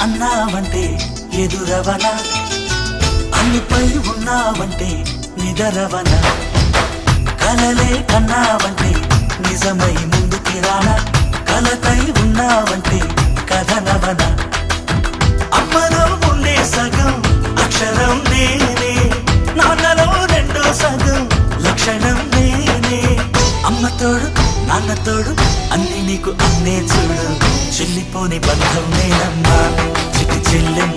అన్నావంటే ఎదురవనా, అన్నిపై ఉన్నావంటే నిదరవనా, కలలే కన్నావంటే నిజమై ముందుకి రానా, కలతై ఉన్నావంటే కథనవనా. అమ్మలో ఉండే సగం అక్షరం నేనే, నాన్నలో రెండో సగం లక్షణం నేనే. అమ్మ తోడు నాన్న తోడు అన్ని నీకు అన్నే చూడు, చెల్లిపోని బంధం నేనమ్మా చిటి చెల్లెమ్మ.